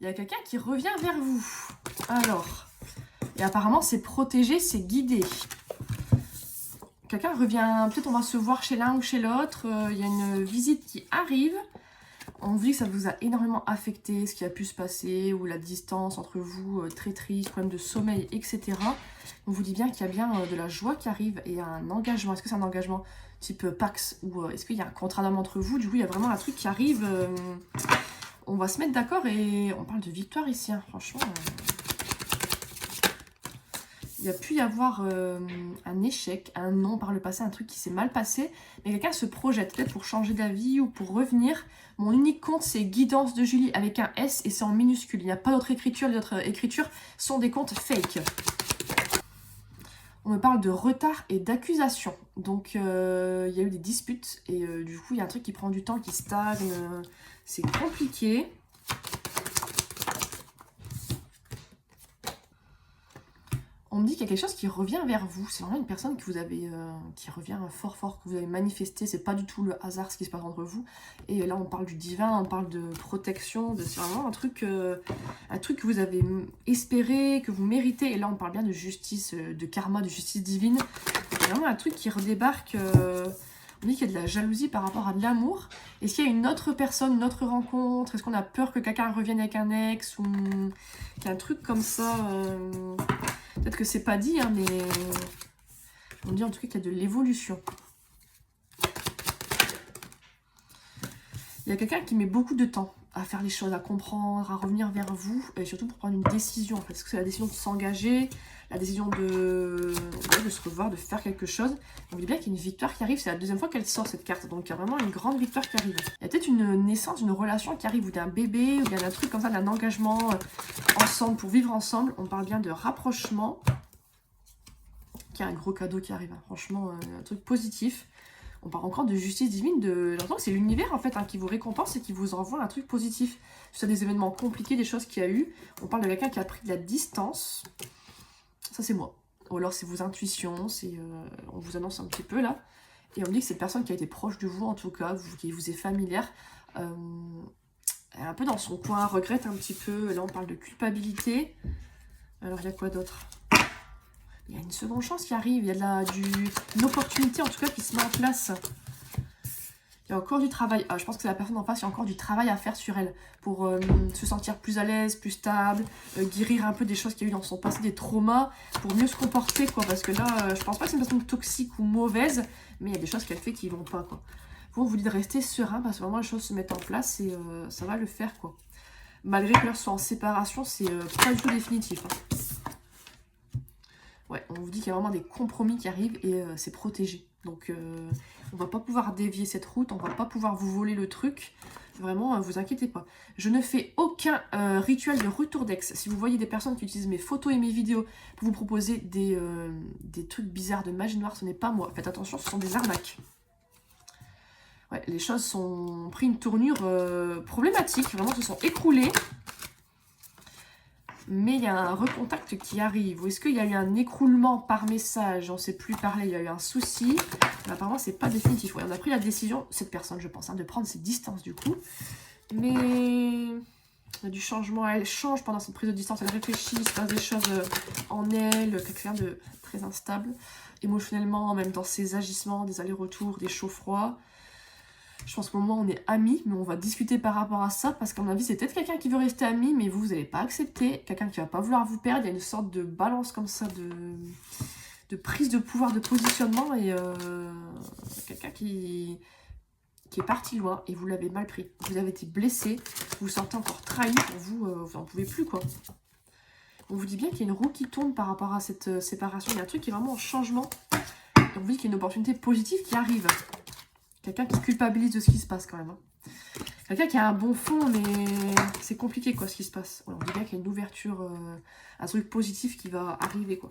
Il y a quelqu'un qui revient vers vous. Alors, et apparemment c'est protégé, c'est guidé. Quelqu'un revient, peut-être on va se voir chez l'un ou chez l'autre. Il y a une visite qui arrive. On vous dit que ça vous a énormément affecté, ce qui a pu se passer, ou la distance entre vous, très triste, problème de sommeil, etc. On vous dit bien qu'il y a bien de la joie qui arrive et un engagement. Est-ce que c'est un engagement type Pax ou est-ce qu'il y a un contrat d'âme entre vous? Du coup, il y a vraiment un truc qui arrive. On va se mettre d'accord et on parle de victoire ici, hein, franchement. Il y a pu y avoir un échec, un non par le passé, un truc qui s'est mal passé. Mais quelqu'un se projette peut-être pour changer d'avis ou pour revenir. Mon unique compte, c'est Guidance de Julie avec un S et c'est en minuscule. Il n'y a pas d'autre écriture. Les autres écritures sont des comptes fake. On me parle de retard et d'accusation. Donc, il y a eu des disputes. Et du coup, il y a un truc qui prend du temps, qui stagne. C'est compliqué. On me dit qu'il y a quelque chose qui revient vers vous. C'est vraiment une personne que vous avez, qui revient fort fort, que vous avez manifesté. C'est pas du tout le hasard ce qui se passe entre vous. Et là, on parle du divin, on parle de protection. C'est vraiment un truc que vous avez espéré, que vous méritez. Et là, on parle bien de justice, de karma, de justice divine. C'est vraiment un truc qui redébarque. On dit qu'il y a de la jalousie par rapport à de l'amour. Est-ce qu'il y a une autre personne, une autre rencontre? Est-ce qu'on a peur que quelqu'un revienne avec un ex? Ou qu'il y a un truc comme ça peut-être que c'est pas dit, hein, mais on dit en tout cas qu'il y a de l'évolution. Il y a quelqu'un qui met beaucoup de temps à faire les choses, à comprendre, à revenir vers vous, et surtout pour prendre une décision. Parce que c'est la décision de s'engager, la décision de se revoir, de faire quelque chose. On dit bien qu'il y a une victoire qui arrive, c'est la deuxième fois qu'elle sort cette carte, donc il y a vraiment une grande victoire qui arrive. Il y a peut-être une naissance, une relation qui arrive, ou d'un bébé, ou bien d'un truc comme ça, d'un engagement ensemble, pour vivre ensemble. On parle bien de rapprochement, qu'il y a un gros cadeau qui arrive, hein. Franchement, un truc positif. On parle encore de justice divine, j'ai l'impression que c'est l'univers en fait, hein, qui vous récompense et qui vous envoie un truc positif. Sur des événements compliqués, des choses qu'il y a eu. On parle de quelqu'un qui a pris de la distance. Ça c'est moi. Ou alors c'est vos intuitions, on vous annonce un petit peu là. Et on me dit que cette personne qui a été proche de vous en tout cas, qui vous est familière, elle est un peu dans son coin, regrette un petit peu. Là on parle de culpabilité. Alors il y a quoi d'autre ? Il y a une seconde chance qui arrive, il y a une opportunité en tout cas qui se met en place. Il y a encore du travail. Je pense que c'est la personne en face, il y a encore du travail à faire sur elle pour se sentir plus à l'aise, plus stable, guérir un peu des choses qu'il y a eu dans son passé, des traumas, pour mieux se comporter, quoi. Parce que là, je pense pas que c'est une personne toxique ou mauvaise, mais il y a des choses qu'elle fait qui vont pas, quoi. Vous, on vous dit de rester serein parce que vraiment les choses se mettent en place et ça va le faire, quoi. Malgré que là, soit en séparation, c'est pas du tout définitif, hein. Ouais, on vous dit qu'il y a vraiment des compromis qui arrivent et c'est protégé. Donc, on va pas pouvoir dévier cette route, on va pas pouvoir vous voler le truc. Vraiment, vous inquiétez pas. Je ne fais aucun rituel de retour d'ex. Si vous voyez des personnes qui utilisent mes photos et mes vidéos pour vous proposer des trucs bizarres de magie noire, ce n'est pas moi. Faites attention, ce sont des arnaques. Ouais, les choses ont pris une tournure problématique, vraiment se sont écroulées. Mais il y a un recontact qui arrive. Ou est-ce qu'il y a eu un écroulement par message? On ne sait plus parler, il y a eu un souci. Mais apparemment, c'est pas définitif. Ouais, on a pris la décision, cette personne, je pense, hein, de prendre ses distances du coup. Mais il y a du changement. Elle change pendant cette prise de distance. Elle réfléchit, il se passe des choses en elle. Quelqu'un de très instable émotionnellement, même dans ses agissements, des allers-retours, des chauds-froids. Je pense qu'au moment on est amis, mais on va discuter par rapport à ça, parce qu'à mon avis, c'est peut-être quelqu'un qui veut rester ami, mais vous n'allez pas accepter. Quelqu'un qui va pas vouloir vous perdre. Il y a une sorte de balance comme ça, de prise de pouvoir, de positionnement, et quelqu'un qui est parti loin, et vous l'avez mal pris. Vous avez été blessé, vous vous sentez encore trahi, pour vous n'en pouvez plus, quoi. On vous dit bien qu'il y a une roue qui tourne par rapport à cette séparation. Il y a un truc qui est vraiment en changement. Et on vous dit qu'il y a une opportunité positive qui arrive. Quelqu'un qui culpabilise de ce qui se passe quand même, hein. Quelqu'un qui a un bon fond, mais c'est compliqué quoi ce qui se passe. On dit bien qu'il y a une ouverture, un truc positif qui va arriver quoi.